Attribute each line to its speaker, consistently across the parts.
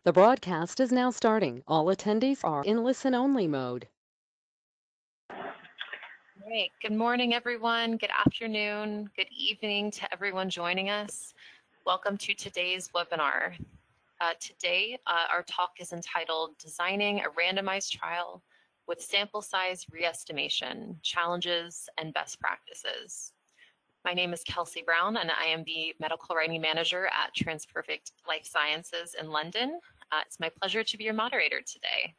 Speaker 1: The broadcast is now starting. All attendees are in listen-only mode.
Speaker 2: Great. Good morning, everyone. Good afternoon. Good evening to everyone joining us. Welcome to today's webinar. Today, our talk is entitled Designing a Randomized Trial with Sample Size Re-Estimation, Challenges and Best Practices. My name is Kelsey Brown, and I am the Medical Writing Manager at Transperfect Life Sciences in London. It's my pleasure to be your moderator today.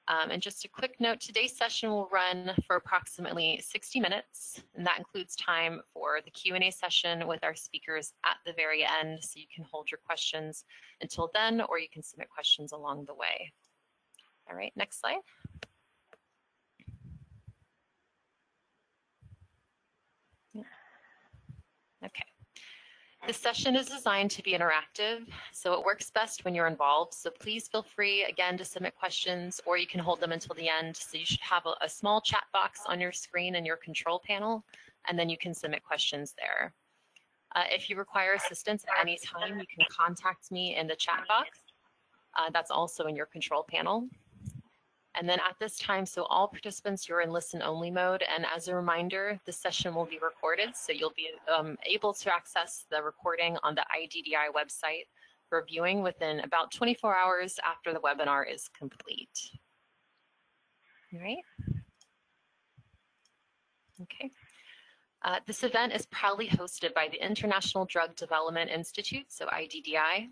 Speaker 2: And just a quick note, today's session will run for approximately 60 minutes, and that includes time for the Q&A session with our speakers at the very end, so you can hold your questions until then, or you can submit questions along the way. All right, next slide. Okay. This session is designed to be interactive, so it works best when you're involved. So please feel free, again, to submit questions, or you can hold them until the end. So you should have a small chat box on your screen in your control panel, and then you can submit questions there. If you require assistance at any time, you can contact me in the chat box. That's also in your control panel. And then at this time, so all participants, you're in listen-only mode. And as a reminder, this session will be recorded, so you'll be able to access the recording on the IDDI website for viewing within about 24 hours after the webinar is complete. All right. Okay. This event is proudly hosted by the International Drug Development Institute, so IDDI.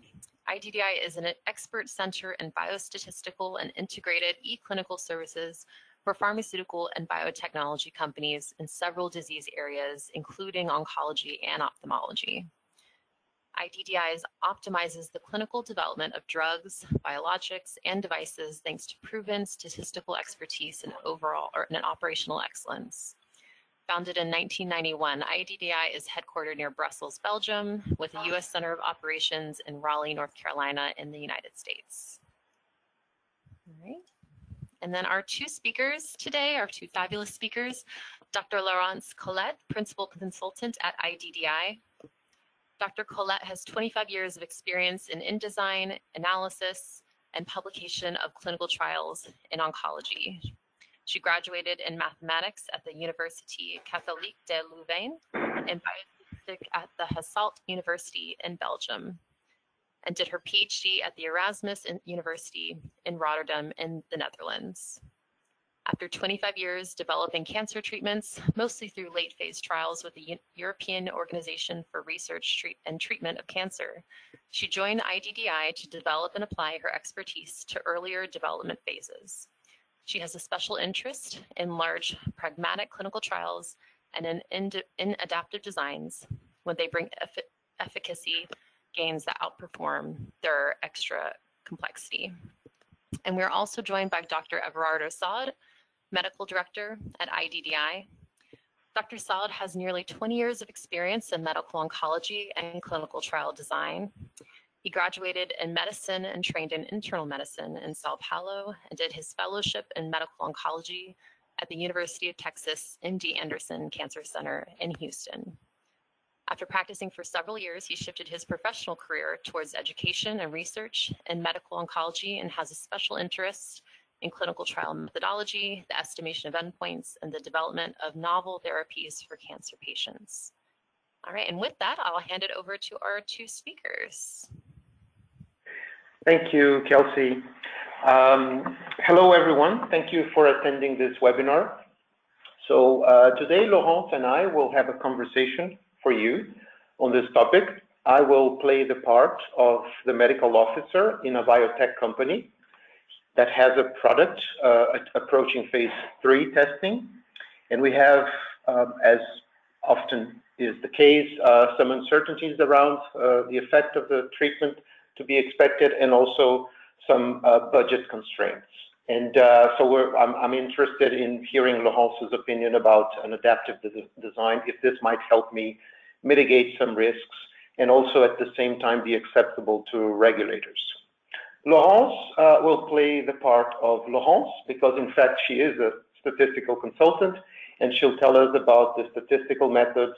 Speaker 2: IDDI is an expert center in biostatistical and integrated e-clinical services for pharmaceutical and biotechnology companies in several disease areas, including oncology and ophthalmology. IDDI optimizes the clinical development of drugs, biologics, and devices thanks to proven statistical expertise and operational excellence. Founded in 1991, IDDI is headquartered near Brussels, Belgium, with a U.S. Center of Operations in Raleigh, North Carolina, in the United States. All right. And then our two speakers today, our two fabulous speakers, Dr. Laurence Collet, Principal Consultant at IDDI. Dr. Collet has 25 years of experience in InDesign, analysis, and publication of clinical trials in oncology. She graduated in mathematics at the Université Catholique de Louvain and biostatistics at the Hasselt University in Belgium, and did her PhD at the Erasmus University in Rotterdam in the Netherlands. After 25 years developing cancer treatments, mostly through late phase trials with the European Organization for Research and Treatment of Cancer, she joined IDDI to develop and apply her expertise to earlier development phases. She has a special interest in large, pragmatic clinical trials and in adaptive designs when they bring efficacy gains that outperform their extra complexity. And we're also joined by Dr. Everardo Saad, Medical Director at IDDI. Dr. Saad has nearly 20 years of experience in medical oncology and clinical trial design. He graduated in medicine and trained in internal medicine in Sao Paulo and did his fellowship in medical oncology at the University of Texas MD Anderson Cancer Center in Houston. After practicing for several years, he shifted his professional career towards education and research in medical oncology and has a special interest in clinical trial methodology, the estimation of endpoints, and the development of novel therapies for cancer patients. All right, and with that, I'll hand it over to our two speakers.
Speaker 3: Thank you, Kelsey. Hello, everyone. Thank you for attending this webinar. So today, Laurence and I will have a conversation for you on this topic. I will play the part of the medical officer in a biotech company that has a product approaching phase 3 testing. And we have, as often is the case, some uncertainties around the effect of the treatment to be expected, and also some budget constraints. And so I'm interested in hearing Laurence's opinion about an adaptive design, if this might help me mitigate some risks, and also at the same time be acceptable to regulators. Laurence will play the part of Laurence, because in fact she is a statistical consultant, and she'll tell us about the statistical methods,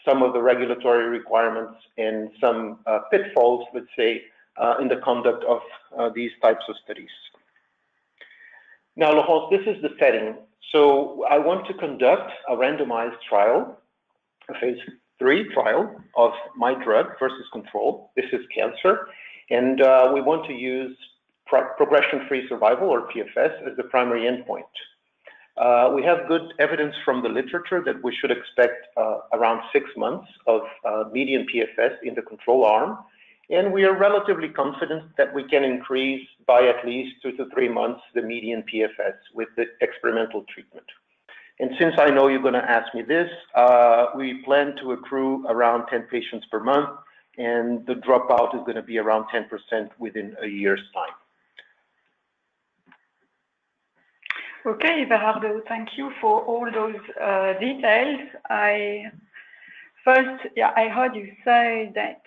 Speaker 3: some of the regulatory requirements, and some pitfalls, let's say, in the conduct of these types of studies. Now, Laurence, this is the setting. So I want to conduct a randomized trial, a phase 3 trial of my drug versus control. This is cancer. And we want to use progression-free survival, or PFS, as the primary endpoint. We have good evidence from the literature that we should expect around 6 months of median PFS in the control arm. And we are relatively confident that we can increase by at least 2 to 3 months the median PFS with the experimental treatment. And since I know you're going to ask me this, we plan to accrue around 10 patients per month, and the dropout is going to be around 10% within a year's time.
Speaker 4: Okay, Berardo, thank you for all those details. I heard you say that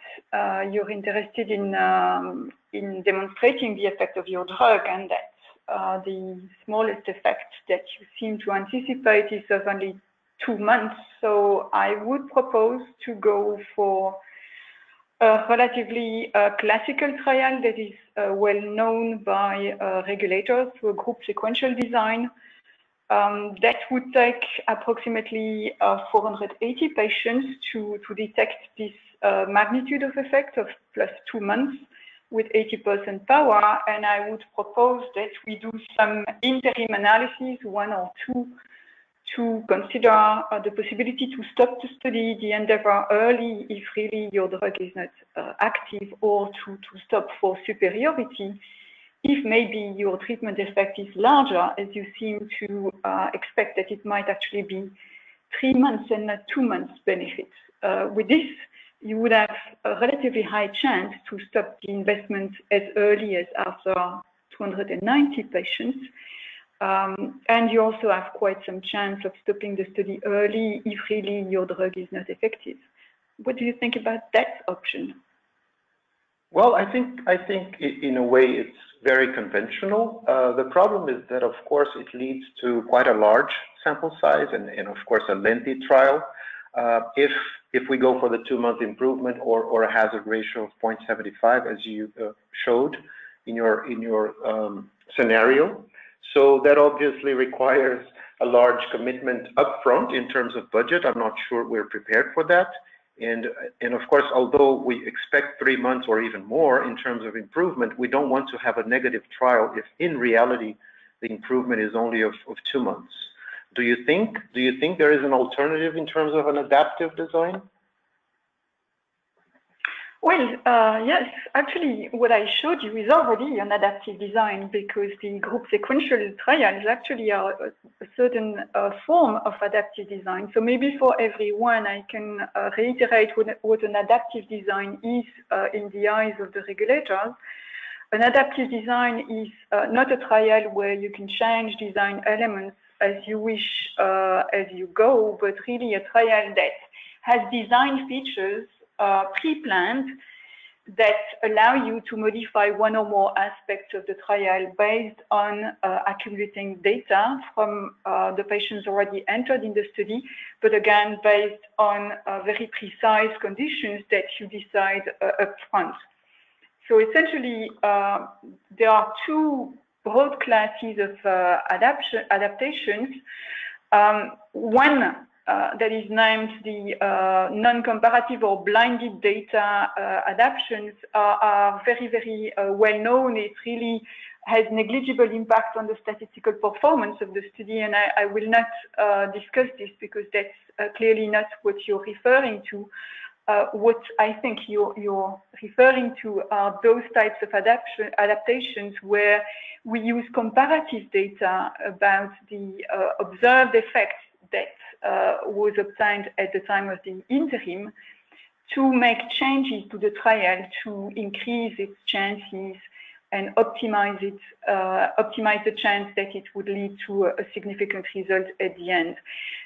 Speaker 4: you're interested in demonstrating the effect of your drug, and that the smallest effect that you seem to anticipate is of only 2 months. So I would propose to go for a relatively classical trial that is well known by regulators, through a group sequential design. That would take approximately 480 patients to detect this magnitude of effect of +2 months with 80% power. And I would propose that we do some interim analysis, 1 or 2, to consider the possibility to stop the study, the endeavor early if really your drug is not active, or to stop for superiority if maybe your treatment effect is larger, as you seem to expect that it might actually be 3 months and not 2 months benefit. With this, you would have a relatively high chance to stop the investment as early as after 290 patients. And you also have quite some chance of stopping the study early if really your drug is not effective. What do you think about that option?
Speaker 3: Well, I think in a way it's very conventional. The problem is that, of course, it leads to quite a large sample size and of course, a lengthy trial. If we go for the 2-month improvement or a hazard ratio of 0.75, as you showed in your scenario. So that obviously requires a large commitment upfront in terms of budget. I'm not sure we're prepared for that. And of course, although we expect 3 months or even more in terms of improvement, we don't want to have a negative trial if in reality the improvement is only of 2 months. Do you think there is an alternative in terms of an adaptive design?
Speaker 4: Well, yes, actually, what I showed you is already an adaptive design, because the group sequential trials actually are a certain form of adaptive design. So maybe for everyone, I can reiterate what an adaptive design is in the eyes of the regulators. An adaptive design is not a trial where you can change design elements as you wish as you go, but really a trial that has design features pre-planned that allow you to modify one or more aspects of the trial based on accumulating data from the patients already entered in the study, but again, based on very precise conditions that you decide up front. So essentially, there are 2 broad classes of adaptations. One that is named the non-comparative or blinded data adaptations are very, very well known. It really has negligible impact on the statistical performance of the study, and I will not discuss this because that's clearly not what you're referring to. What I think you're referring to are those types of adaptations where we use comparative data about the observed effects that was obtained at the time of the interim to make changes to the trial to increase its chances and optimize the chance that it would lead to a significant result at the end.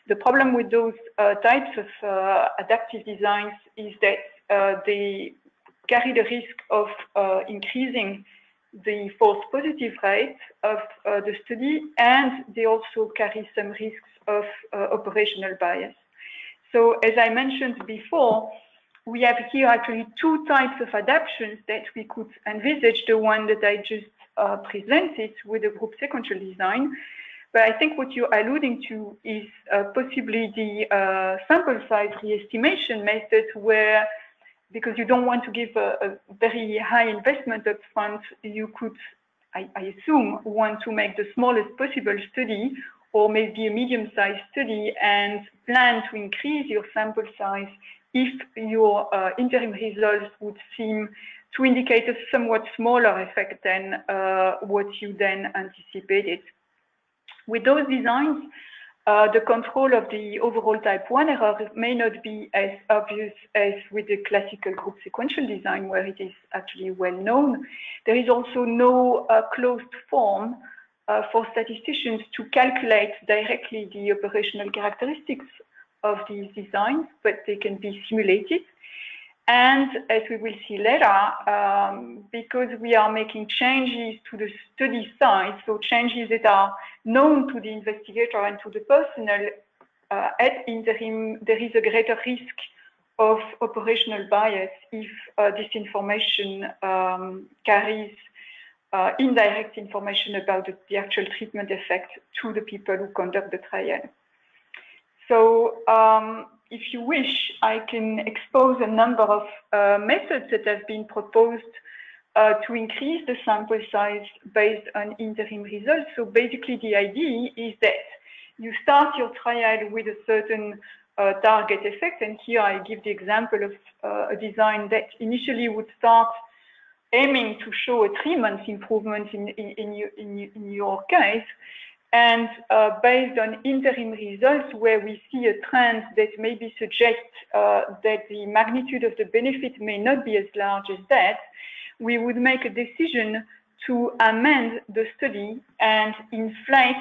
Speaker 4: The problem with those types of adaptive designs is that they carry the risk of increasing the false positive rate of the study, and they also carry some risks of operational bias. So as I mentioned before, we have here actually two types of adaptations that we could envisage, the one that I just presented with the group sequential design. But I think what you're alluding to is possibly the sample size re-estimation method, where, because you don't want to give a very high investment up front, you could, I assume, want to make the smallest possible study, or maybe a medium-sized study, and plan to increase your sample size if your interim results would seem to indicate a somewhat smaller effect than what you then anticipated. With those designs, the control of the overall type 1 error may not be as obvious as with the classical group sequential design, where it is actually well known. There is also no closed form for statisticians to calculate directly the operational characteristics of these designs, but they can be simulated. And as we will see later, because we are making changes to the study size, so changes that are known to the investigator and to the personnel at interim, there is a greater risk of operational bias if this information carries indirect information about the actual treatment effect to the people who conduct the trial. So if you wish, I can expose a number of methods that have been proposed to increase the sample size based on interim results. So basically the idea is that you start your trial with a certain target effect. And here I give the example of a design that initially would start aiming to show a 3-month improvement in your case. And based on interim results, where we see a trend that maybe suggests that the magnitude of the benefit may not be as large as that, we would make a decision to amend the study and inflate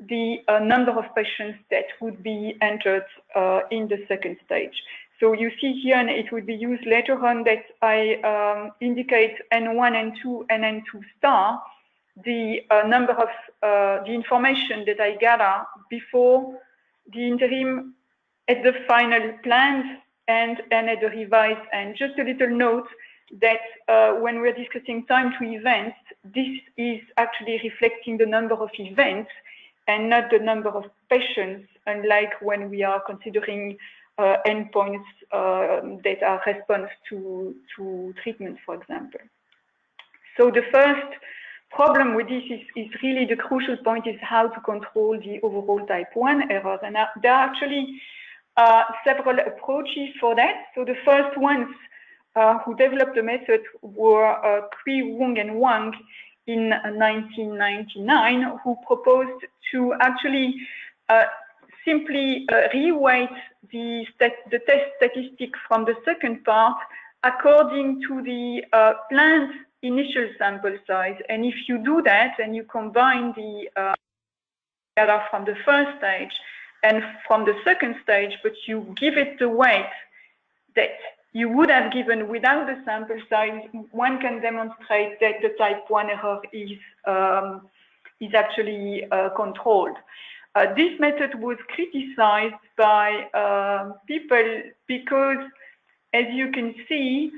Speaker 4: the number of patients that would be entered in the second stage. So you see here, and it will be used later on, that I indicate N1, N2, and N2 star, the number of the information that I gather before the interim, at the final planned and at the revised end. Just a little note that when we're discussing time to events, this is actually reflecting the number of events and not the number of patients, unlike when we are considering endpoints that are response to treatment, for example. So the first problem with this is really the crucial point is how to control the overall type 1 errors. And there are actually several approaches for that. So the first ones who developed the method were Cui, Wong, and Wang in 1999, who proposed to actually simply reweight the test statistic from the second part according to the planned initial sample size. And if you do that and you combine the data from the first stage and from the second stage, but you give it the weight that you would have given without the sample size, one can demonstrate that the type 1 error is actually controlled. This method was criticized by people because, as you can see,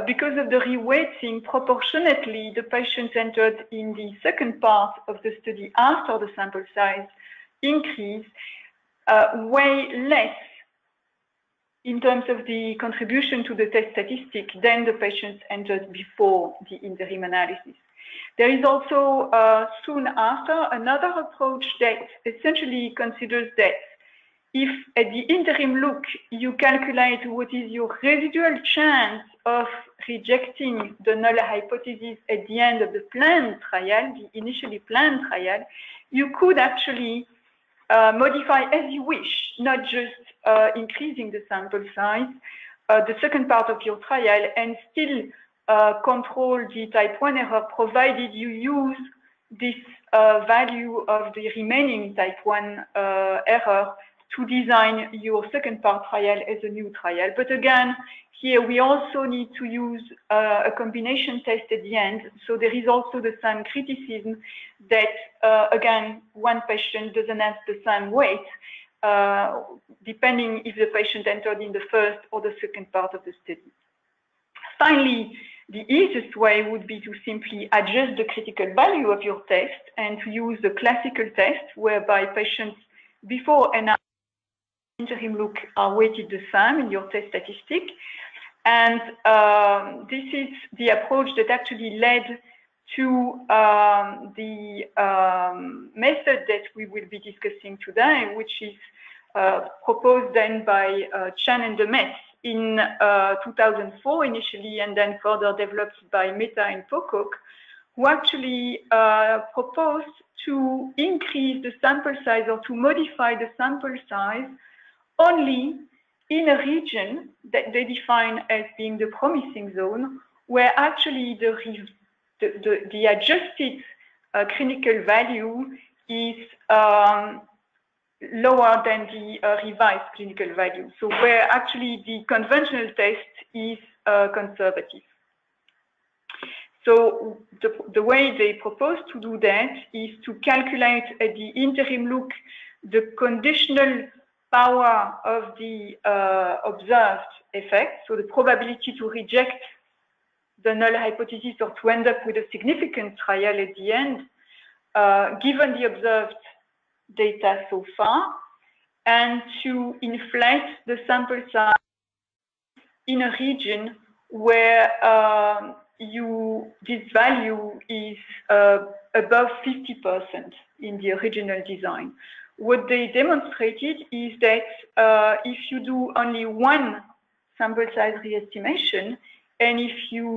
Speaker 4: because of the reweighting, proportionately, the patients entered in the second part of the study after the sample size increase way less in terms of the contribution to the test statistic than the patients entered before the interim analysis. There is also soon after another approach that essentially considers that if at the interim look you calculate what is your residual chance of rejecting the null hypothesis at the end of the planned trial, the initially planned trial, you could actually modify as you wish, not just increasing the sample size, the second part of your trial, and still control the type 1 error, provided you use this value of the remaining type 1 error to design your second part trial as a new trial. But again, here we also need to use a combination test at the end. So there is also the same criticism that, again, one patient doesn't have the same weight depending if the patient entered in the first or the second part of the study. Finally, the easiest way would be to simply adjust the critical value of your test and to use the classical test, whereby patients before and after interim look are weighted the same in your test statistic. And this is the approach that actually led to the method that we will be discussing today, which is proposed then by Chen and de Metz in 2004 initially, and then further developed by Mehta and Pocock, who actually proposed to increase the sample size or to modify the sample size only in a region that they define as being the promising zone, where actually the adjusted clinical value is lower than the revised clinical value. So where actually the conventional test is conservative. So the way they propose to do that is to calculate at the interim look the conditional power of the observed effect, so the probability to reject the null hypothesis or to end up with a significant trial at the end, given the observed data so far, and to inflate the sample size in a region where this value is above 50% in the original design. What they demonstrated is that if you do only one sample size re-estimation, and if you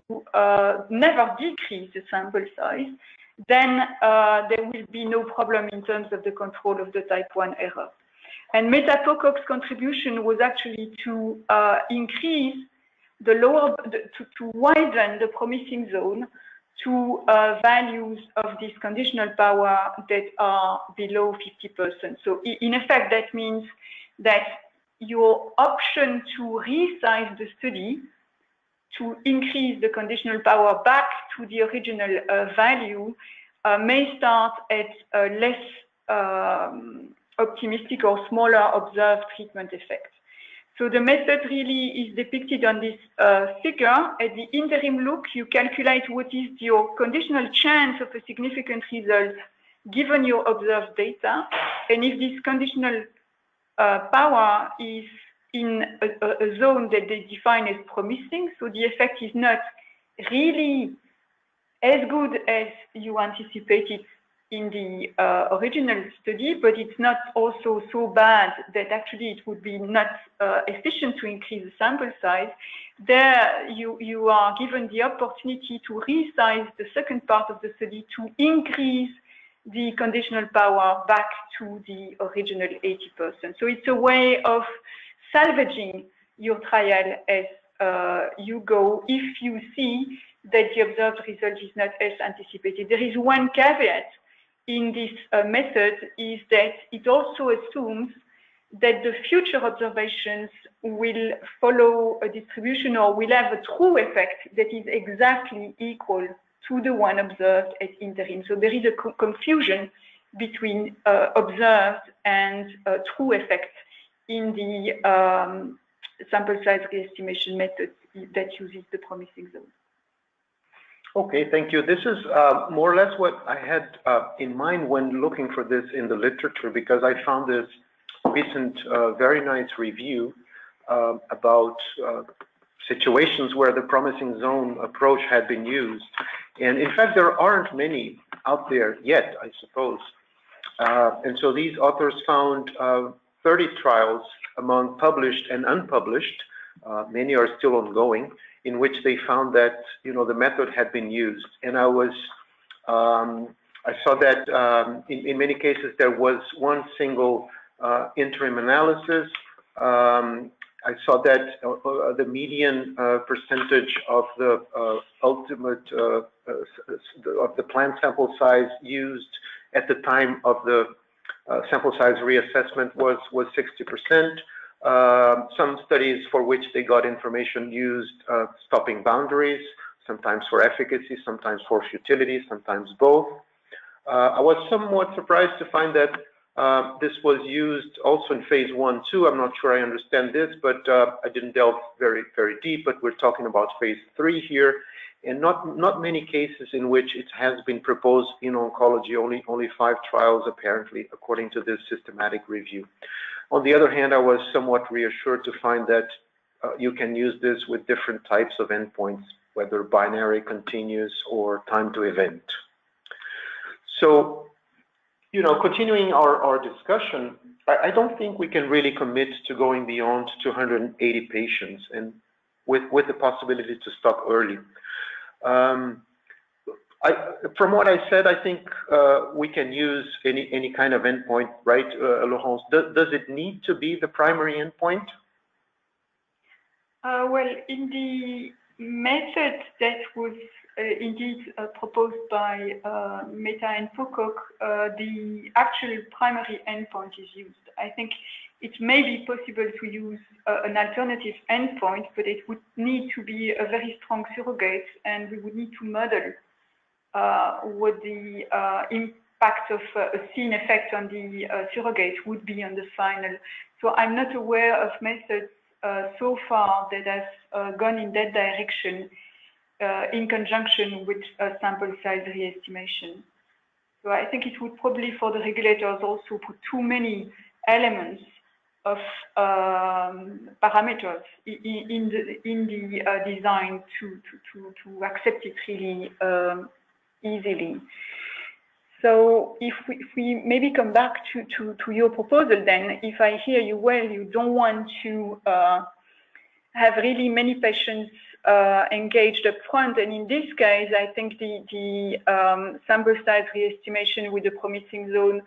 Speaker 4: never decrease the sample size, then there will be no problem in terms of the control of the type 1 error. And Mehta Pocock's contribution was actually to increase the lower, to widen the promising zone to values of this conditional power that are below 50%. So in effect, that means that your option to resize the study to increase the conditional power back to the original value may start at a less optimistic or smaller observed treatment effect. So the method really is depicted on this figure. At the interim look, you calculate what is your conditional chance of a significant result given your observed data. And if this conditional power is in a zone that they define as promising, so the effect is not really as good as you anticipated in the original study, but it's not also so bad that actually it would be not efficient to increase the sample size. There you are given the opportunity to resize the second part of the study to increase the conditional power back to the original 80%. So it's a way of salvaging your trial as you go if you see that the observed result is not as anticipated. There is one caveat in this method, is that it also assumes that the future observations will follow a distribution or will have a true effect that is exactly equal to the one observed at interim. So there is a confusion between observed and true effect in the sample size re-estimation method that uses the promising zone.
Speaker 3: Okay, thank you. This is more or less what I had in mind when looking for this in the literature, because I found this recent very nice review about situations where the promising zone approach had been used. And in fact, there aren't many out there yet, I suppose. And so these authors found 30 trials among published and unpublished, many are still ongoing, in which they found that, you know, the method had been used. And I was, I saw that in many cases there was one single interim analysis. I saw that the median percentage of the ultimate, of the planned sample size used at the time of the sample size reassessment was 60%. Some studies for which they got information used stopping boundaries, sometimes for efficacy, sometimes for futility, sometimes both. I was somewhat surprised to find that This was used also in phase 1/2. I'm not sure I understand this, but I didn't delve very deep. But we're talking about phase 3 here, and not many cases in which it has been proposed in oncology. Only 5 trials apparently, according to this systematic review. On the other hand, I was somewhat reassured to find that you can use this with different types of endpoints, whether binary, continuous, or time to event. So, continuing our discussion, I don't think we can really commit to going beyond 280 patients, and with the possibility to stop early. From what I said, I think we can use any kind of endpoint, right, Laurence? Does it need to be the primary endpoint?
Speaker 4: Well, in the method that was indeed proposed by Mehta and Pocock, the actual primary endpoint is used. I think it may be possible to use an alternative endpoint, but it would need to be a very strong surrogate, and we would need to model what the impact of a seen effect on the surrogate would be on the final. So I'm not aware of methods so far that has gone in that direction in conjunction with sample size re-estimation. So I think it would probably, for the regulators, also put too many elements of parameters in the design to accept it really easily. So if we maybe come back to your proposal, then, if I hear you well, you don't want to have really many patients engaged up front, and in this case, I think the sample size re-estimation with the promising zone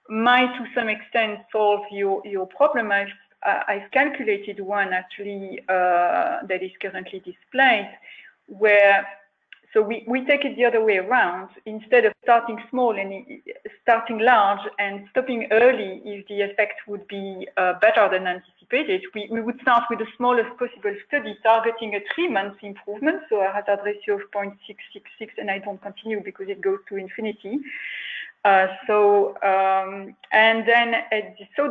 Speaker 4: might, to some extent, solve your problem. I've calculated one actually that is currently displayed, where so we take it the other way around. Instead of starting small and starting large and stopping early, if the effect would be better than anticipated, we would start with the smallest possible study, targeting a 3-month improvement, so a hazard ratio of 0.666, and I don't continue because it goes to infinity. So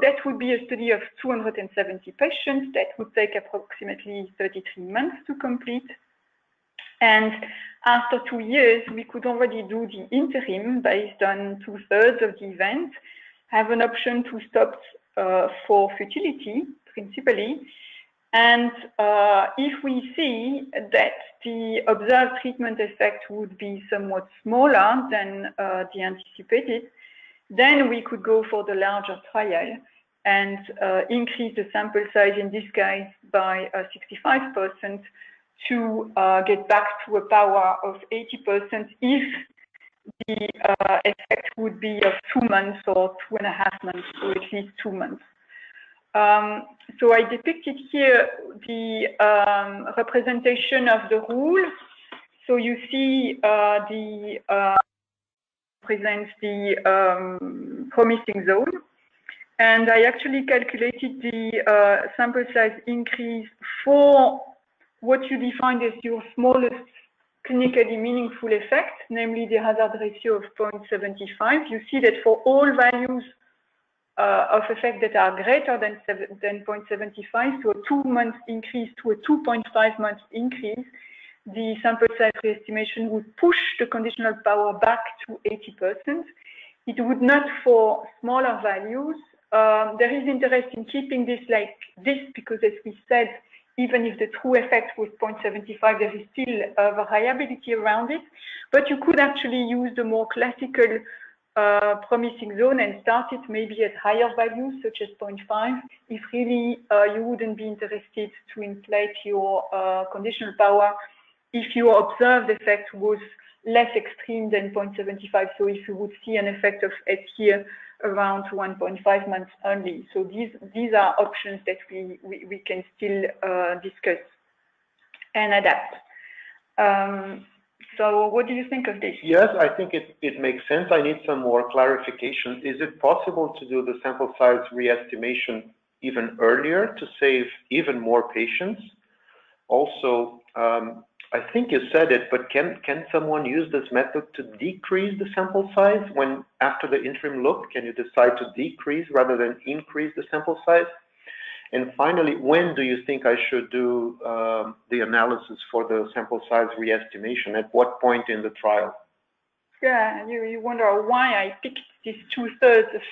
Speaker 4: that would be a study of 270 patients that would take approximately 33 months to complete. And after 2 years, we could already do the interim based on 2/3 of the event, have an option to stop for futility, principally. And if we see that the observed treatment effect would be somewhat smaller than the anticipated, then we could go for the larger trial and increase the sample size, in this case, by 65%, to get back to a power of 80% if the effect would be of 2 months or 2.5 months, or at least 2 months. So I depicted here the representation of the rule. So you see presents the promising zone. And I actually calculated the sample size increase for what you define as your smallest clinically meaningful effect, namely the hazard ratio of 0.75. You see that for all values of effect that are greater than 0.75, so a 2-month increase to a 2.5 month increase, the sample size re-estimation would push the conditional power back to 80%. It would not for smaller values. There is interest in keeping this like this because, as we said, even if the true effect was 0.75, there is still a variability around it. But you could actually use the more classical promising zone and start it maybe at higher values, such as 0.5, if really you wouldn't be interested to inflate your conditional power if your observed effect was less extreme than 0.75. So if you would see an effect of here around 1.5 months only. So these are options that we can still discuss and adapt. So what do you think of this?
Speaker 3: Yes, I think it makes sense. I need some more clarification. Is it possible to do the sample size re-estimation even earlier to save even more patients? Also, I think you said it, but can someone use this method to decrease the sample size when after the interim look? Can you decide to decrease rather than increase the sample size? And finally, when do you think I should do the analysis for the sample size re-estimation? At what point in the trial?
Speaker 4: Yeah, you wonder why I picked these 2/3 of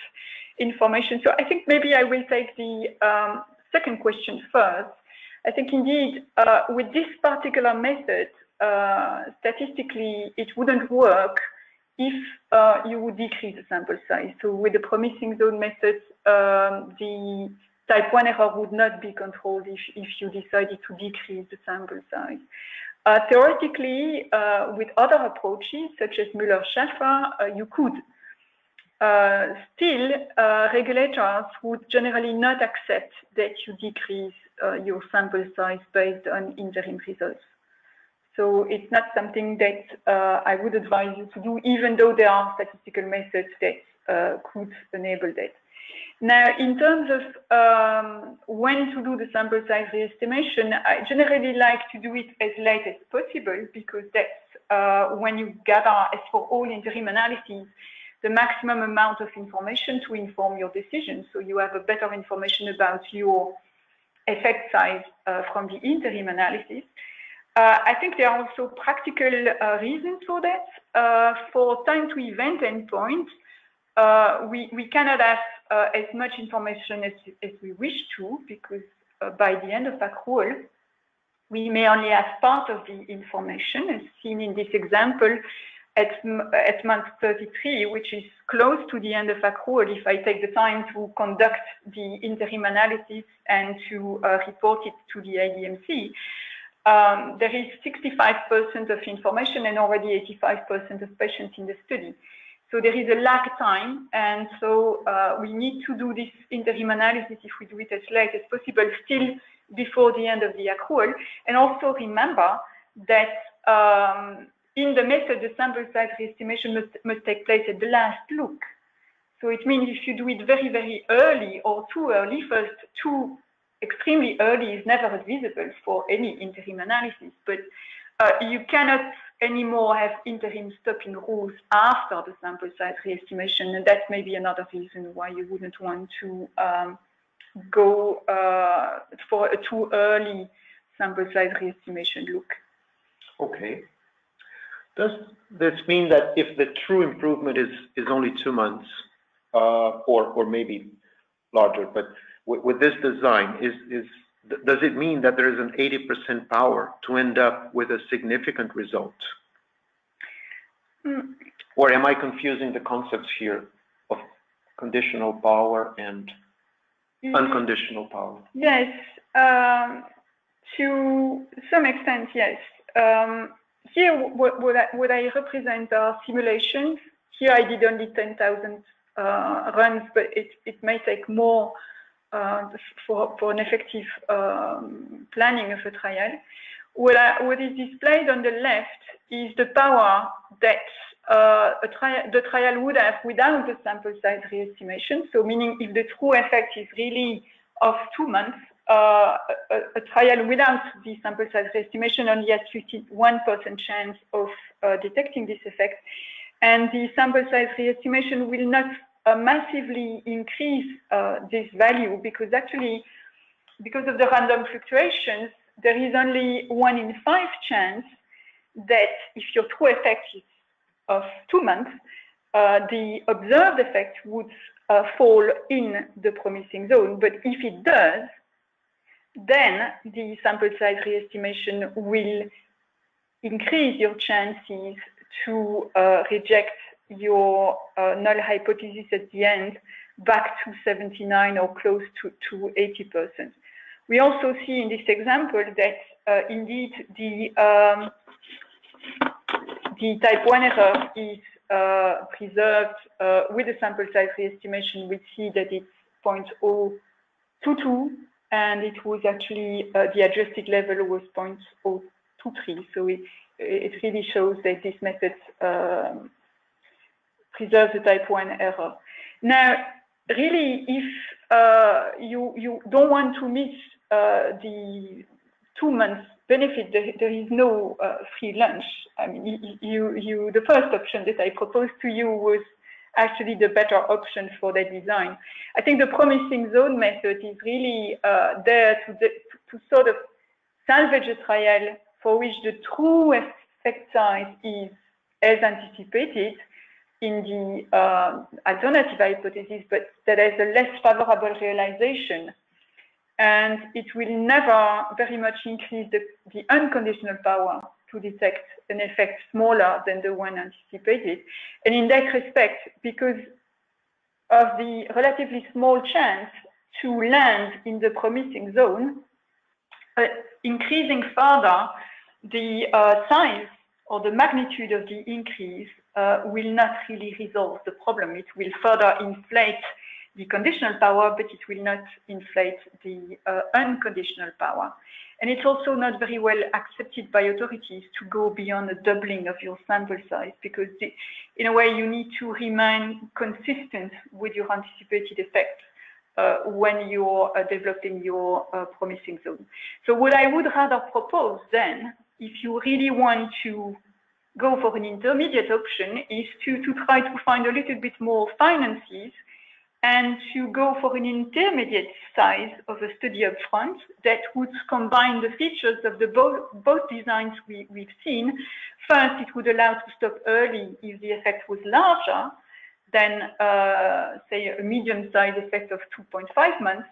Speaker 4: information. So I think maybe I will take the second question first. I think indeed, with this particular method, statistically, it wouldn't work if you would decrease the sample size. So with the promising zone method, the type 1 error would not be controlled if you decided to decrease the sample size. Theoretically, with other approaches, such as Müller-Schafer, you could. Still, regulators would generally not accept that you decrease your sample size based on interim results. So it's not something that I would advise you to do, even though there are statistical methods that could enable that. Now, in terms of when to do the sample size re-estimation, I generally like to do it as late as possible, because that's when you gather, as for all interim analyses, the maximum amount of information to inform your decision. So you have a better information about your effect size from the interim analysis. I think there are also practical reasons for that. For time to event endpoint, we cannot have as much information as we wish to, because by the end of accrual, we may only have part of the information, as seen in this example at month 33, which is close to the end of accrual if I take the time to conduct the interim analysis and to report it to the IDMC. There is 65% of information and already 85% of patients in the study. So there is a lag time, and so we need to do this interim analysis, if we do it as late as possible, still before the end of the accrual. And also remember that in the method, the sample size re-estimation must take place at the last look. So it means if you do it very, very early or too early, first, too extremely early is never advisable for any interim analysis, but you cannot anymore have interim stopping rules after the sample size re-estimation, and that may be another reason why you wouldn't want to go for a too early sample size re-estimation look.
Speaker 3: Okay. Does this mean that if the true improvement is only 2 months, or maybe larger, but with this design, does it mean that there is an 80% power to end up with a significant result? Or am I confusing the concepts here of conditional power and unconditional power?
Speaker 4: Yes, to some extent, yes. Here, what I represent are simulations. Here, I did only 10,000 runs, but it may take more for an effective planning of a trial. What is displayed on the left is the power that the trial would have without the sample size re-estimation. So meaning if the true effect is really of 2 months, a trial without the sample size re-estimation only has 51% chance of detecting this effect. And the sample size re-estimation will not massively increase this value, because actually, because of the random fluctuations, there is only 1 in 5 chance that if your true effect is of 2 months, the observed effect would fall in the promising zone. But if it does, then the sample size re-estimation will increase your chances to reject your null hypothesis at the end back to 79 or close to 80%. We also see in this example that indeed the type 1 error is preserved with the sample size re-estimation. We see that it's 0.022, and it was actually the adjusted level was 0.023. So it really shows that this method preserves the type 1 error. Now, really, if you don't want to miss the 2 months benefit, there is no free lunch. I mean, the first option that I proposed to you was actually the better option for that design. I think the promising zone method is really there to sort of salvage a trial for which the true effect size is as anticipated in the alternative hypothesis, but that has a less favorable realization. And it will never very much increase the unconditional power to detect an effect smaller than the one anticipated. And in that respect, because of the relatively small chance to land in the promising zone, increasing further the size or the magnitude of the increase will not really resolve the problem. It will further inflate the conditional power, but it will not inflate the unconditional power. And it's also not very well accepted by authorities to go beyond a doubling of your sample size, because in a way you need to remain consistent with your anticipated effect when you're developing your promising zone. So what I would rather propose then, if you really want to go for an intermediate option, is to try to find a little bit more finances and to go for an intermediate size of a study up front that would combine the features of the both designs we've seen. First, it would allow to stop early if the effect was larger than, say, a medium-sized effect of 2.5 months,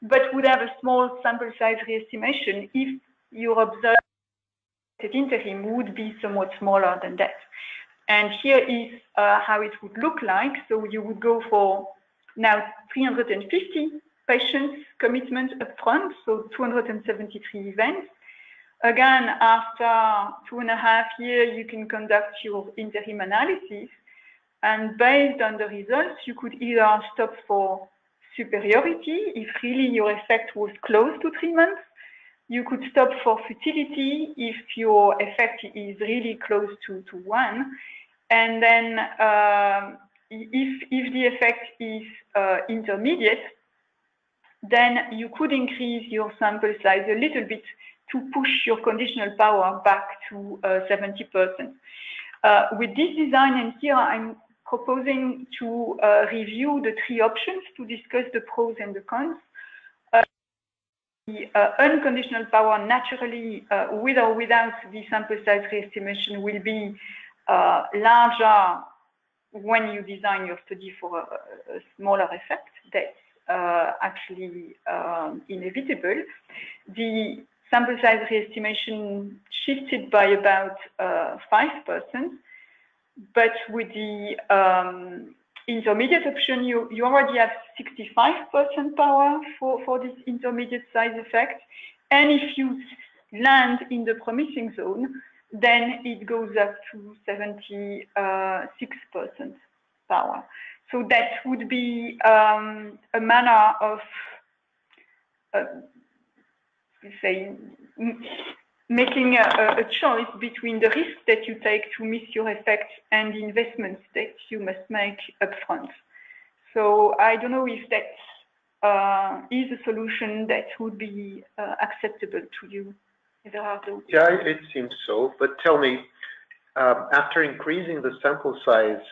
Speaker 4: but would have a small sample size re-estimation if your observed interim would be somewhat smaller than that. And here is how it would look like. So you would go for now 350 patients commitment upfront, so 273 events. Again, after 2.5 years, you can conduct your interim analysis, and based on the results, you could either stop for superiority if really your effect was close to 3 months. You could stop for futility if your effect is really close to 1, and then if the effect is intermediate, then you could increase your sample size a little bit to push your conditional power back to 70%. With this design, and here I'm proposing to review the 3 options to discuss the pros and the cons. The unconditional power naturally, with or without the sample size re-estimation, will be larger when you design your study for a smaller effect. That's actually inevitable. The sample size re-estimation shifted by about 5%, but with the intermediate option, you already have 65% power for this intermediate size effect. And if you land in the promising zone, then it goes up to 76% power. So that would be a manner of, say, making a choice between the risk that you take to miss your effect and the investments that you must make upfront. So I don't know if that is a solution that would be acceptable to you, Everardo.
Speaker 3: Yeah, it seems so. But tell me, after increasing the sample size,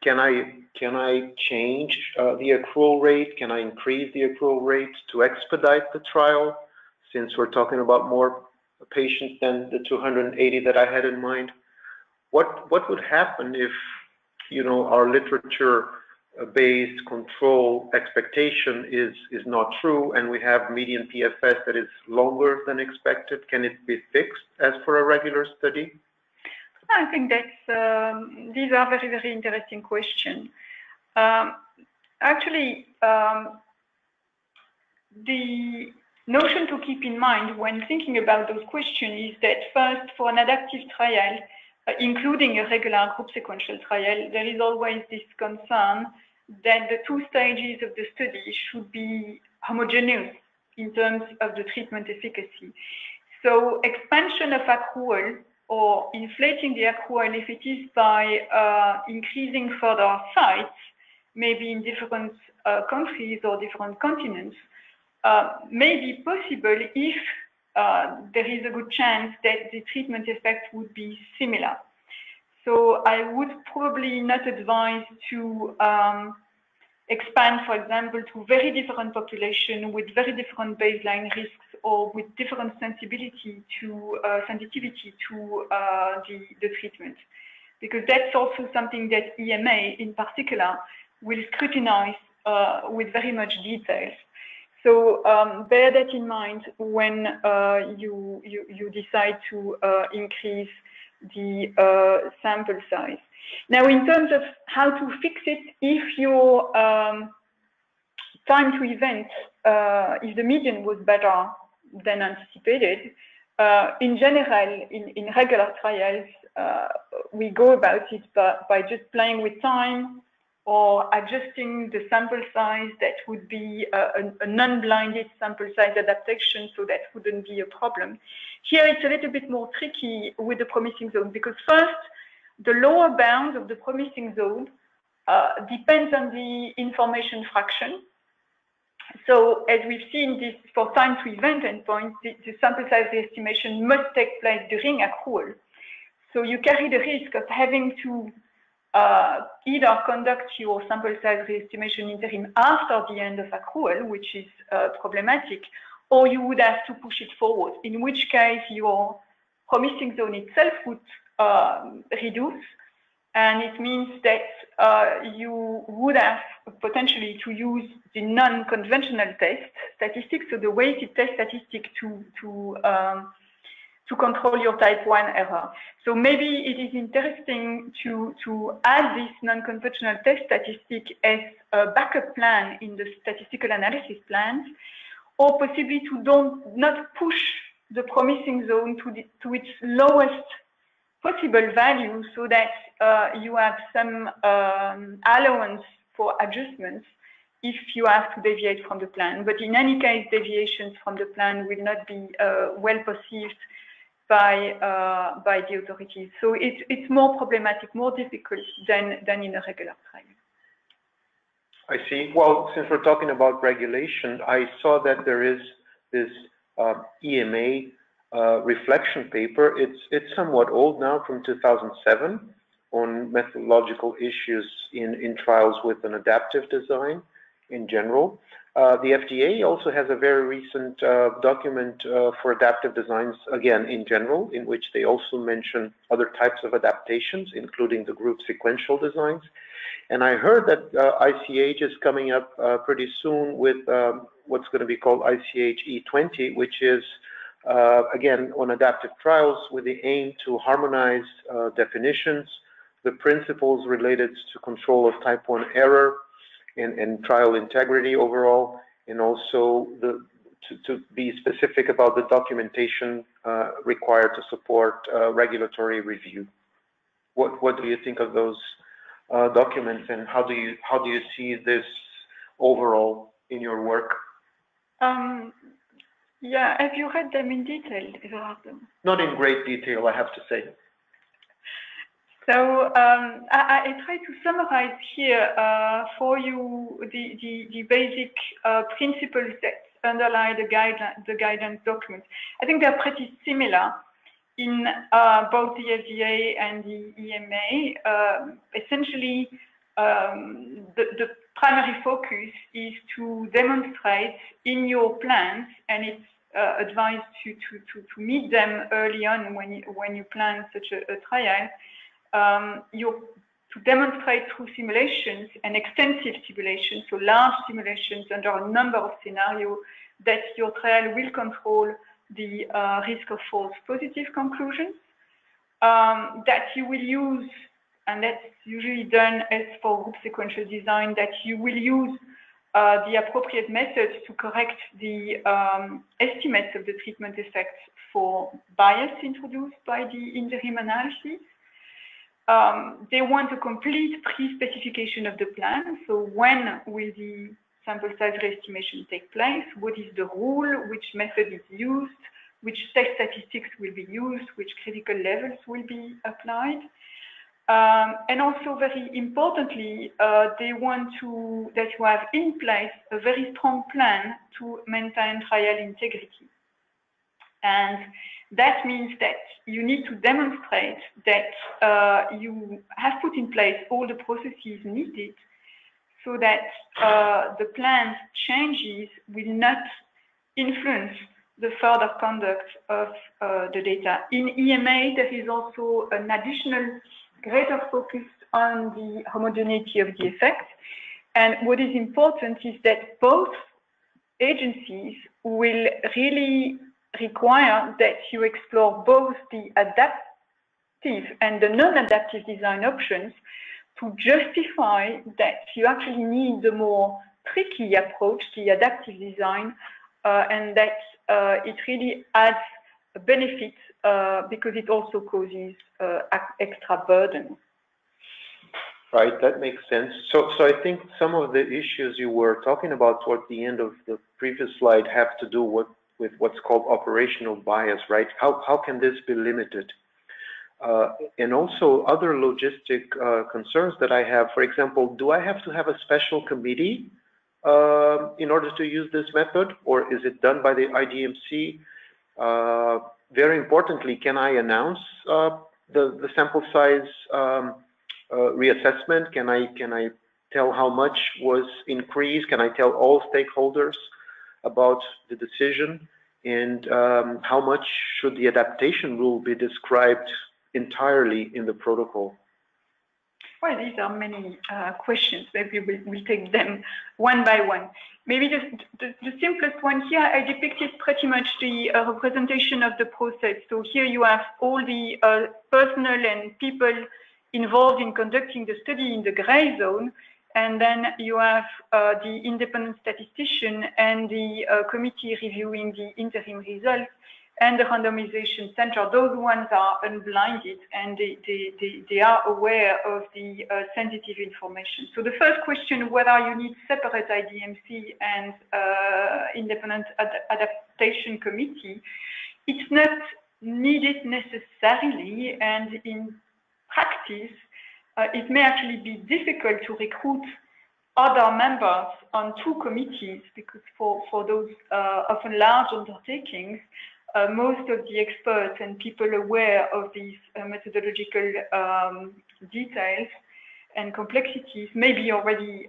Speaker 3: can I change the accrual rate? Can I increase the accrual rate to expedite the trial? Since we're talking about more patients than the 280 that I had in mind, what would happen if, you know, our literature-based control expectation is not true, and we have median PFS that is longer than expected? Can it be fixed as for a regular study?
Speaker 4: I think that's these are very, very interesting questions. Actually, the notion to keep in mind when thinking about those questions is that first, for an adaptive trial, including a regular group sequential trial, there is always this concern that the 2 stages of the study should be homogeneous in terms of the treatment efficacy. So expansion of accrual or inflating the accrual, if it is by increasing further sites, maybe in different countries or different continents, may be possible if there is a good chance that the treatment effect would be similar. So I would probably not advise to expand, for example, to very different population with very different baseline risks or with different sensitivity to the treatment, because that's also something that EMA in particular will scrutinize with very much detail. So bear that in mind when you decide to increase the sample size. Now, in terms of how to fix it, if your time to event, if the median was better than anticipated, in general, in regular trials, we go about it by just playing with time or adjusting the sample size. That would be a non-blinded sample size adaptation, so that wouldn't be a problem. Here, it's a little bit more tricky with the promising zone, because first, the lower bound of the promising zone depends on the information fraction. So as we've seen this for time to event endpoint, the sample size estimation must take place during accrual. So you carry the risk of having to either conduct your sample size re-estimation interim after the end of accrual, which is problematic, or you would have to push it forward, in which case your promising zone itself would reduce, and it means that you would have potentially to use the non-conventional test statistics, so the weighted test statistic to control your type 1 error. So maybe it is interesting to add this non-conventional test statistic as a backup plan in the statistical analysis plans, or possibly to not push the promising zone to its lowest possible value, so that you have some allowance for adjustments if you have to deviate from the plan. But in any case, deviations from the plan will not be well perceived by the authorities. So it's more problematic, more difficult than in a regular trial.
Speaker 3: I see. Well, since we're talking about regulation, I saw that there is this EMA reflection paper. It's somewhat old now, from 2007, on methodological issues in trials with an adaptive design in general. The FDA also has a very recent document for adaptive designs, again, in general, in which they also mention other types of adaptations, including the group sequential designs. And I heard that ICH is coming up pretty soon with what's going to be called ICH E20, which is, again, on adaptive trials with the aim to harmonize definitions, the principles related to control of type 1 error, and trial integrity overall, and also to be specific about the documentation required to support regulatory review. What do you think of those documents, and how do you see this overall in your work?
Speaker 4: Yeah, have you read them in detail, Everardo?
Speaker 3: Not in great detail, I have to say.
Speaker 4: So I try to summarize here for you the basic principles that underlie the guidance document. I think they're pretty similar in both the FDA and the EMA. Essentially, the primary focus is to demonstrate in your plans, and it's advised to meet them early on when you plan such a trial. To demonstrate through simulations and extensive simulations, so large simulations under a number of scenarios, that your trial will control the risk of false positive conclusions, that you will use, and that's usually done as for group sequential design, that you will use the appropriate methods to correct the estimates of the treatment effects for bias introduced by the interim analysis. They want a complete pre-specification of the plan. So when will the sample size re-estimation take place? What is the rule? Which method is used? Which test statistics will be used? Which critical levels will be applied? And also, very importantly, they want that you have in place a very strong plan to maintain trial integrity. And that means that you need to demonstrate that you have put in place all the processes needed so that the planned changes will not influence the further conduct of the data. In EMA, there is also an additional greater focus on the homogeneity of the effect. And what is important is that both agencies will really require that you explore both the adaptive and the non-adaptive design options to justify that you actually need the more tricky approach, the adaptive design, and that it really adds a benefit because it also causes extra burden.
Speaker 3: Right, that makes sense. So I think some of the issues you were talking about toward the end of the previous slide have to do with what's called operational bias, right? How can this be limited? And also other logistic concerns that I have, for example, do I have to have a special committee in order to use this method, or is it done by the IDMC? Very importantly, can I announce the sample size reassessment? Can I tell how much was increased? Can I tell all stakeholders about the decision? And how much should the adaptation rule be described entirely in the protocol?
Speaker 4: Well, these are many questions. Maybe we'll take them one by one. Maybe just the simplest one here, I depicted pretty much the representation of the process. So here you have all the personnel and people involved in conducting the study in the gray zone. And then you have the independent statistician and the committee reviewing the interim results and the randomization center. Those ones are unblinded and they are aware of the sensitive information. So the first question, whether you need separate IDMC and independent adaptation committee, it's not needed necessarily, and in practice, it may actually be difficult to recruit other members on two committees because for those often large undertakings, most of the experts and people aware of these methodological details and complexities may be already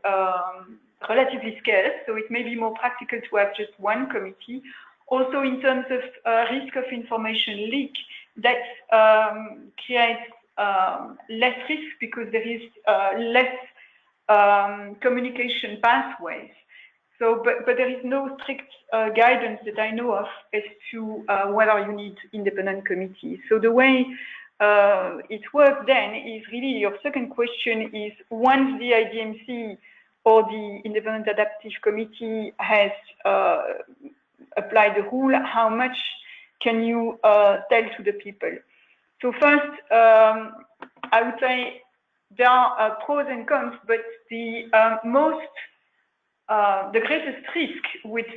Speaker 4: relatively scarce, so it may be more practical to have just one committee. Also, in terms of risk of information leak, that creates less risk because there is less communication pathways. So, but there is no strict guidance that I know of as to whether you need independent committees. So the way it works then is really your second question is once the IDMC or the independent adaptive committee has applied the rule, how much can you tell to the people? So first, I would say there are pros and cons, but the greatest risk with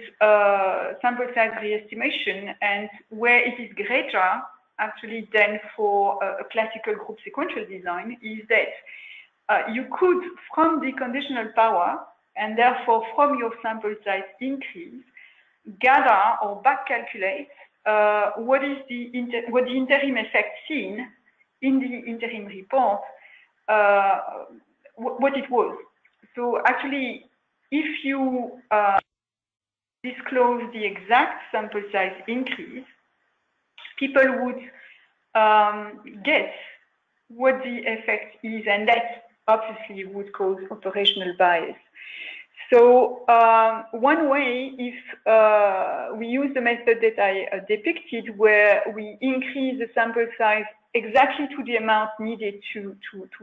Speaker 4: sample size re-estimation and where it is greater actually than for a classical group sequential design is that you could, from the conditional power and therefore from your sample size increase, gather or back calculate what the interim effect seen in the interim report, what it was. So actually, if you disclose the exact sample size increase, people would guess what the effect is, and that obviously would cause operational bias. So one way, if we use the method that I depicted, where we increase the sample size exactly to the amount needed to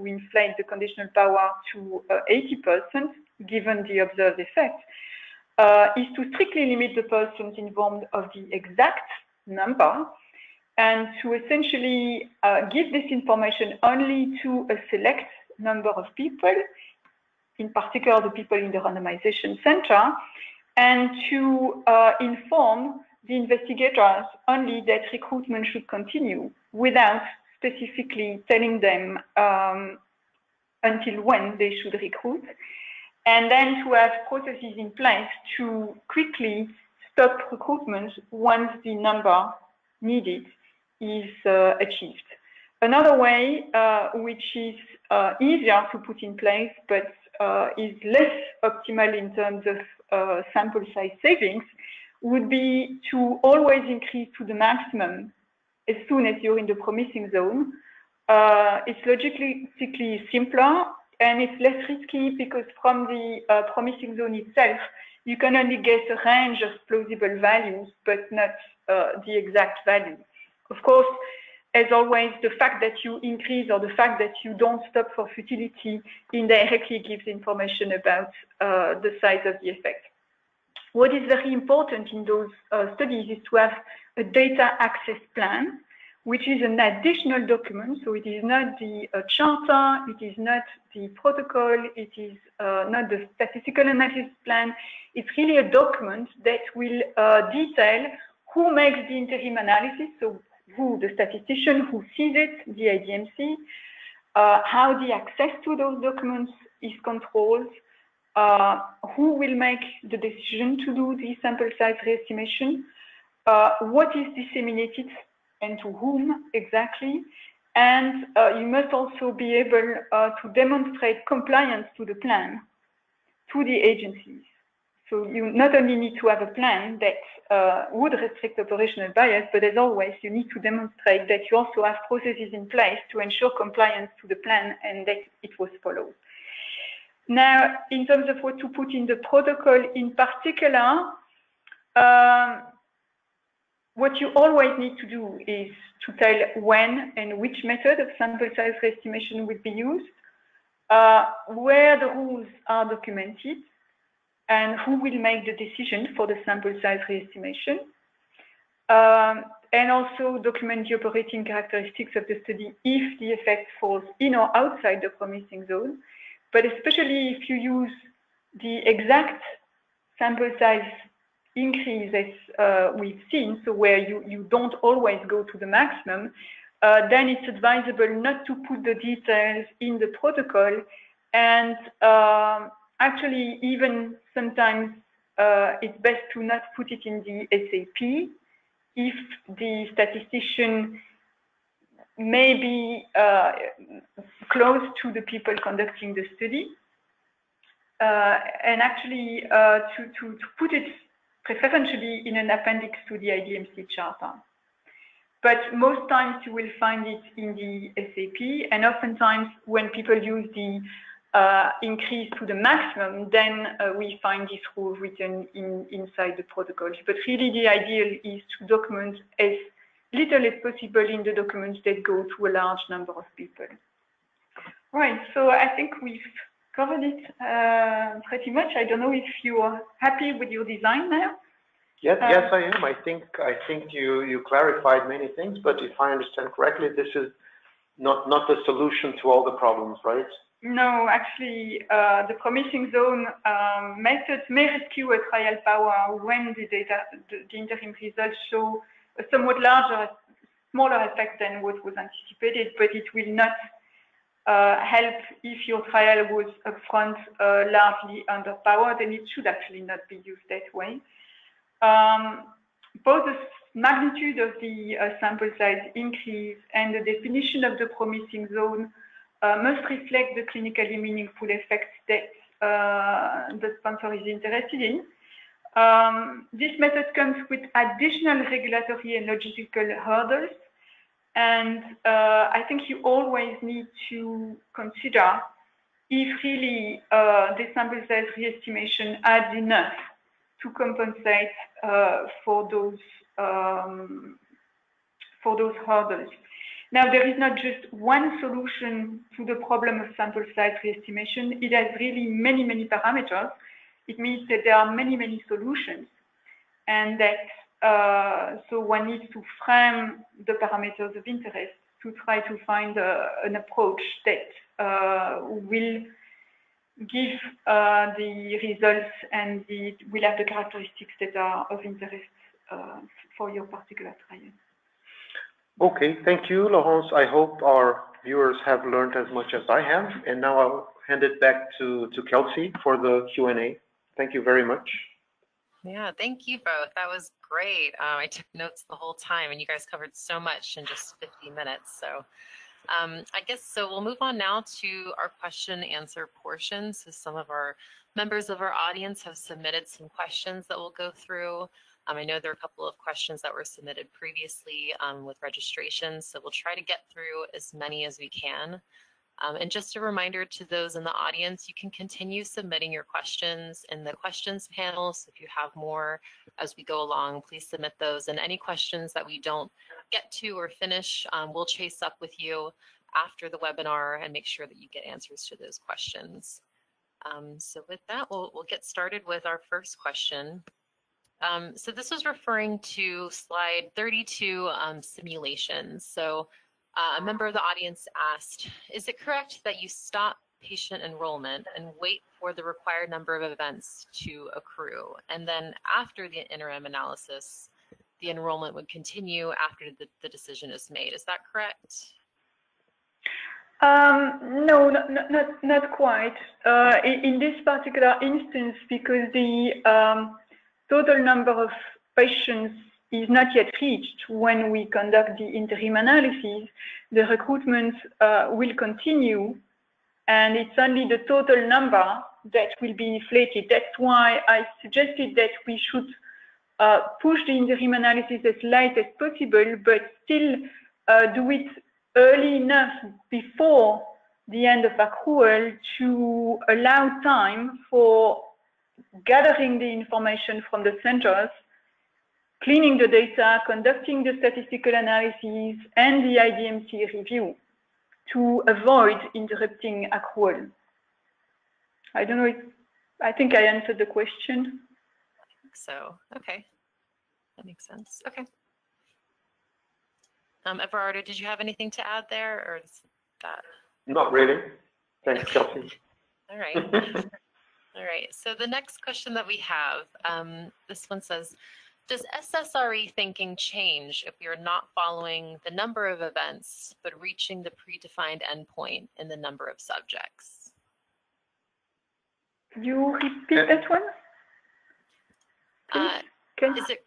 Speaker 4: inflate the conditional power to 80%, given the observed effect, is to strictly limit the persons informed of the exact number and to essentially give this information only to a select number of people, in particular the people in the randomization center, and to inform the investigators only that recruitment should continue without specifically telling them until when they should recruit, and then to have processes in place to quickly stop recruitment once the number needed is achieved. Another way, which is easier to put in place, but is less optimal in terms of sample size savings, would be to always increase to the maximum as soon as you're in the promising zone. It's logistically simpler and it's less risky because from the promising zone itself, you can only get a range of plausible values, but not the exact value. Of course, as always, the fact that you increase or the fact that you don't stop for futility indirectly gives information about the size of the effect. What is very important in those studies is to have a data access plan, which is an additional document. So it is not the charter, it is not the protocol, it is not the statistical analysis plan. It's really a document that will detail who makes the interim analysis, so who, the statistician, who sees it, the IDMC, how the access to those documents is controlled, who will make the decision to do the sample size re-estimation, what is disseminated and to whom exactly, and you must also be able to demonstrate compliance to the plan to the agencies. So you not only need to have a plan that would restrict operational bias, but as always, you need to demonstrate that you also have processes in place to ensure compliance to the plan and that it was followed. Now, in terms of what to put in the protocol in particular, what you always need to do is to tell when and which method of sample size re-estimation will be used, where the rules are documented, and who will make the decision for the sample size re-estimation, and also document the operating characteristics of the study if the effect falls in or outside the promising zone. But especially if you use the exact sample size increase as we've seen, so where you don't always go to the maximum, then it's advisable not to put the details in the protocol, and actually even sometimes it's best to not put it in the SAP if the statistician may be close to the people conducting the study, and actually to put it preferentially in an appendix to the IDMC charter. But most times you will find it in the SAP, and oftentimes when people use the increase to the maximum, then we find this rule written inside the protocol. But really the ideal is to document as little as possible in the documents that go to a large number of people. Right, so I think we've covered it pretty much. I don't know if you are happy with your design now.
Speaker 3: Yes, yes, I am. I think you clarified many things, but if I understand correctly, this is not the solution to all the problems, right?
Speaker 4: No, actually, the promising zone method may rescue a trial power when the interim results show a somewhat smaller effect than what was anticipated, but it will not help if your trial was upfront largely underpowered, and it should actually not be used that way. Both the magnitude of the sample size increase and the definition of the promising zone must reflect the clinically meaningful effects that the sponsor is interested in. This method comes with additional regulatory and logistical hurdles, and I think you always need to consider if really the sample size re-estimation adds enough to compensate for those hurdles. Now, there is not just one solution to the problem of sample size re-estimation. It has really many, many parameters. It means that there are many, many solutions, and that so one needs to frame the parameters of interest to try to find an approach that will give the results and will have the characteristics that are of interest for your particular trial.
Speaker 3: Okay, thank you, Laurence. I hope our viewers have learned as much as I have. And now I'll hand it back to Kelsey for the Q&A. Thank you very much.
Speaker 2: Yeah, thank you both. That was great. I took notes the whole time, and you guys covered so much in just 50 minutes. So I guess so we'll move on now to our question and answer portion. So some of our members of our audience have submitted some questions that we'll go through. I know there are a couple of questions that were submitted previously with registration, so we'll try to get through as many as we can. And just a reminder to those in the audience, you can continue submitting your questions in the questions panel. So if you have more as we go along, please submit those. And any questions that we don't get to or finish, we'll chase up with you after the webinar and make sure that you get answers to those questions. So with that, we'll get started with our first question. So this was referring to slide 32, simulations. So a member of the audience asked, is it correct that you stop patient enrollment and wait for the required number of events to accrue? And then after the interim analysis, the enrollment would continue after the decision is made. Is that correct?
Speaker 4: No, not quite. In this particular instance, because the total number of patients is not yet reached when we conduct the interim analysis, the recruitment will continue, and it's only the total number that will be inflated. That's why I suggested that we should push the interim analysis as late as possible, but still do it early enough before the end of accrual to allow time for gathering the information from the centers, cleaning the data, conducting the statistical analysis, and the IDMC review to avoid interrupting accrual. I don't know I think I answered the question.
Speaker 2: I think so. Okay. That makes sense. Okay. Everardo, did you have anything to add there, or is that?
Speaker 3: Not really. Thanks, Kelsey.
Speaker 2: All right. All right. So the next question that we have, this one says, does SSRE thinking change if we are not following the number of events, but reaching the predefined endpoint in the number of subjects?
Speaker 4: You repeat that one?
Speaker 2: Is it?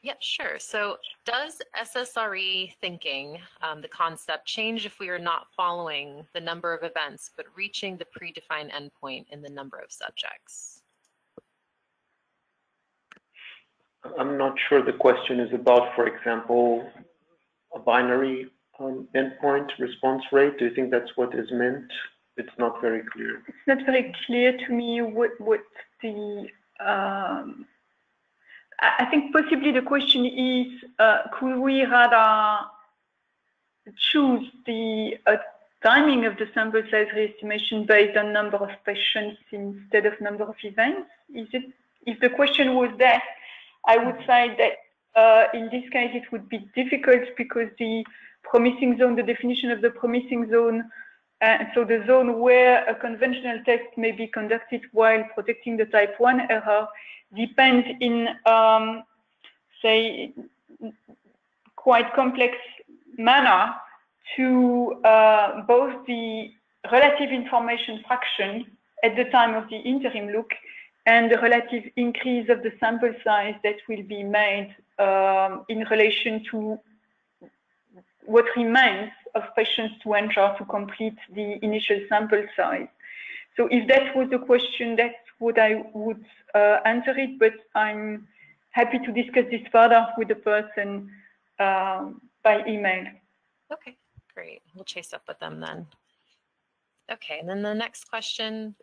Speaker 2: Yeah, sure. So does SSRE thinking, the concept, change if we are not following the number of events, but reaching the predefined endpoint in the number of subjects?
Speaker 3: I'm not sure the question is about, for example, a binary endpoint response rate. Do you think that's what is meant? It's not very clear.
Speaker 4: It's not very clear to me what the I think possibly the question is, could we rather choose the timing of the sample size re-estimation based on number of patients instead of number of events? If the question was that, I would say that in this case it would be difficult because the promising zone, the definition of the promising zone, so the zone where a conventional test may be conducted while protecting the type 1 error, depends in, say, quite complex manner to both the relative information fraction at the time of the interim look and the relative increase of the sample size that will be made in relation to what remains of patients to enter to complete the initial sample size. So if that was the question, that's what I would answer it, but I'm happy to discuss this further with the person by email.
Speaker 2: Okay, great. We'll chase up with them then. Okay, and then the next question,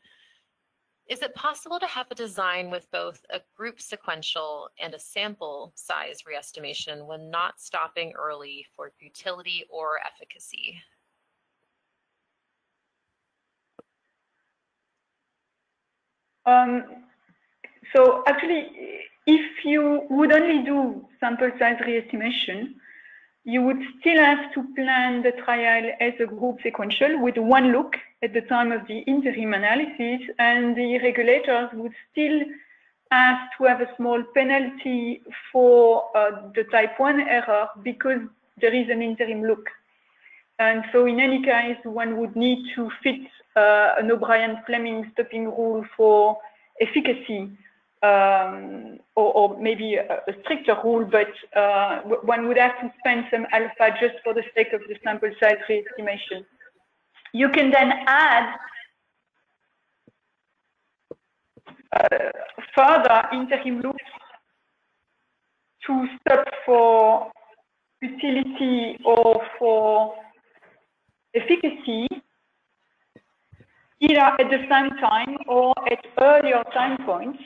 Speaker 2: is it possible to have a design with both a group sequential and a sample size re-estimation when not stopping early for futility or efficacy?
Speaker 4: So actually, if you would only do sample size re-estimation, you would still have to plan the trial as a group sequential with one look at the time of the interim analysis, and the regulators would still ask to have a small penalty for the type 1 error because there is an interim look. And so in any case, one would need to fit an O'Brien-Fleming stopping rule for efficacy or maybe a stricter rule, but one would have to spend some alpha just for the sake of the sample size re-estimation. You can then add further interim loops to stop for utility or for efficacy, either at the same time or at earlier time points.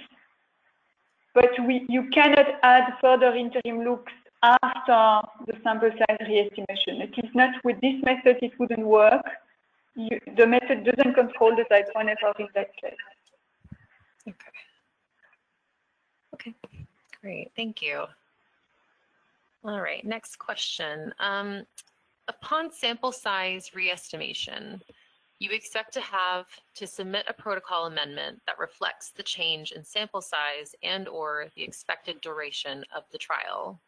Speaker 4: But you cannot add further interim loops after the sample size re-estimation. It is not with this method, it wouldn't work. The method doesn't control the type 1 error in that case.
Speaker 2: Okay. Okay, great, thank you. All right, next question. Upon sample size re-estimation, you expect to have to submit a protocol amendment that reflects the change in sample size and/or the expected duration of the trial.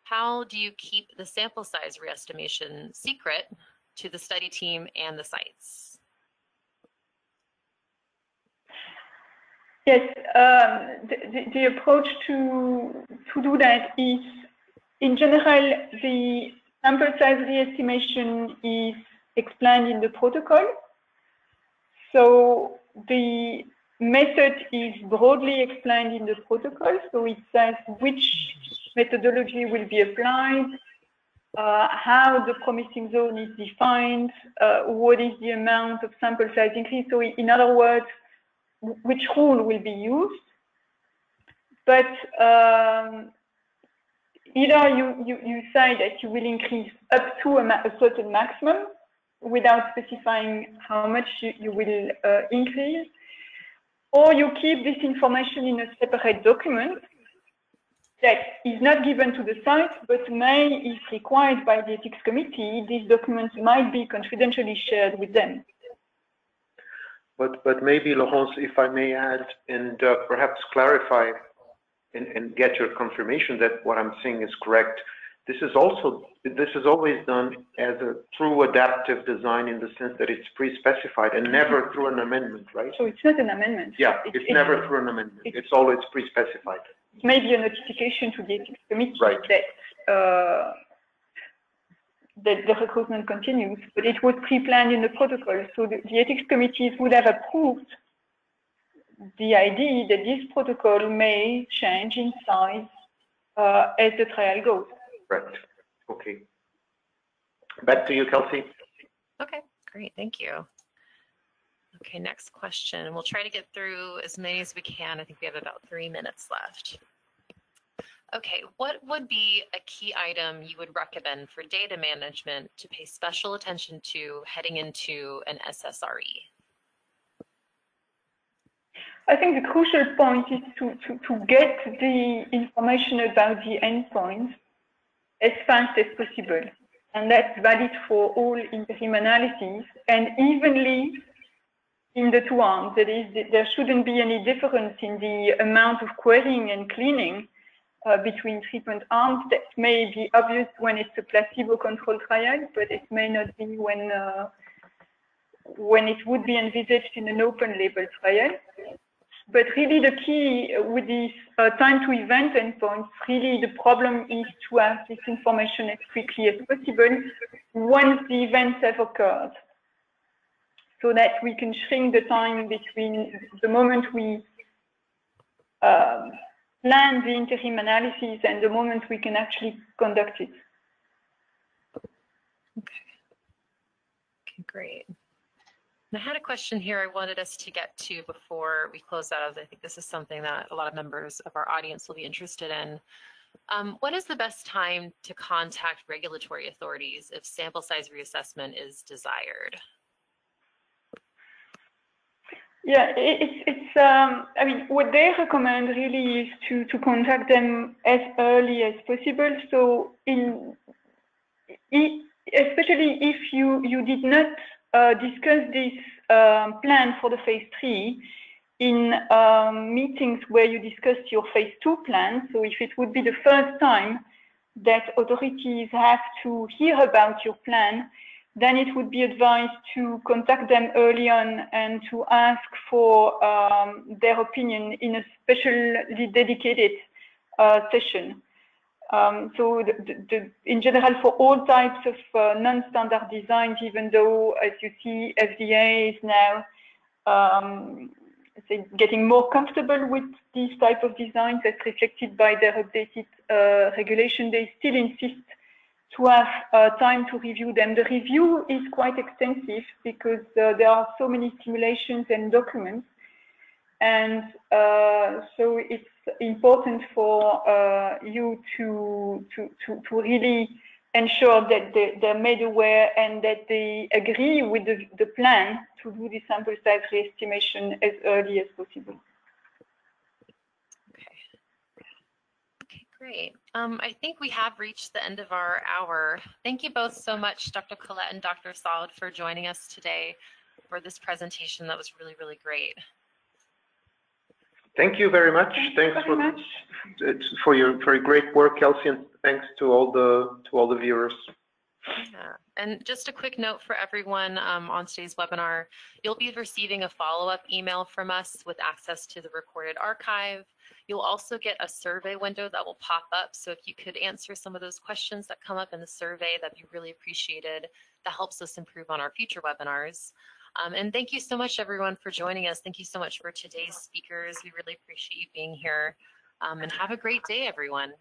Speaker 2: How do you keep the sample size re-estimation secret to the study team and the sites?
Speaker 4: Yes, the approach to do that is, in general, the sample size re-estimation is explained in the protocol. So the method is broadly explained in the protocol. So it says which methodology will be applied, how the promising zone is defined, what is the amount of sample size increase. So in other words, which rule will be used. But either you say that you will increase up to a certain maximum without specifying how much you will increase, or you keep this information in a separate document that is not given to the site, but may, if required by the ethics committee, these documents might be confidentially shared with them.
Speaker 3: But maybe, Laurence, if I may add and perhaps clarify and get your confirmation that what I'm saying is correct. This is always done as a true adaptive design in the sense that it's pre-specified and never through an amendment, right?
Speaker 4: So it's not an amendment.
Speaker 3: Yeah, it's never through an amendment. It's always pre-specified.
Speaker 4: Maybe a notification to the ethics committee,
Speaker 3: right,
Speaker 4: that the recruitment continues, but it was pre-planned in the protocol. So the ethics committees would have approved the idea that this protocol may change in size as the trial goes.
Speaker 3: Right. Okay. Back to you, Kelsey.
Speaker 2: Okay, great. Thank you. Okay, next question. We'll try to get through as many as we can. I think we have about 3 minutes left. Okay, what would be a key item you would recommend for data management to pay special attention to heading into an SSRE?
Speaker 4: I think the crucial point is to get the information about the endpoint as fast as possible. And that's valid for all interim analyses and evenly in the two arms. That is, there shouldn't be any difference in the amount of querying and cleaning between treatment arms. That may be obvious when it's a placebo-controlled trial, but it may not be when it would be envisaged in an open-label trial. But really the key with these time to event endpoints, really the problem is to have this information as quickly as possible once the events have occurred, so that we can shrink the time between the moment we plan the interim analysis and the moment we can actually conduct it.
Speaker 2: Okay, great. I had a question here I wanted us to get to before we close out. I think this is something that a lot of members of our audience will be interested in. What is the best time to contact regulatory authorities if sample size reassessment is desired?
Speaker 4: Yeah, I mean, what they recommend really is to contact them as early as possible. So especially if you did not discuss this plan for the phase 3 in meetings where you discussed your phase 2 plan. So if it would be the first time that authorities have to hear about your plan, then it would be advised to contact them early on and to ask for their opinion in a specially dedicated session. So in general, for all types of non-standard designs, even though, as you see, FDA is now getting more comfortable with these type of designs as reflected by their updated regulation, they still insist to have time to review them. The review is quite extensive because there are so many simulations and documents. And so it's important for you to really ensure that they're made aware and that they agree with the plan to do the sample size re-estimation as early as possible.
Speaker 2: Okay, great. I think we have reached the end of our hour. Thank you both so much, Dr. Collette and Dr. Saad, for joining us today for this presentation. That was really, really great.
Speaker 3: Thank you very much. Thanks for your very great work, Kelsey, and thanks to all the viewers.
Speaker 2: Yeah. And just a quick note for everyone on today's webinar, you'll be receiving a follow-up email from us with access to the recorded archive. You'll also get a survey window that will pop up. So if you could answer some of those questions that come up in the survey, that'd be really appreciated. That helps us improve on our future webinars. And thank you so much, everyone, for joining us. Thank you so much for today's speakers. We really appreciate you being here. And have a great day, everyone.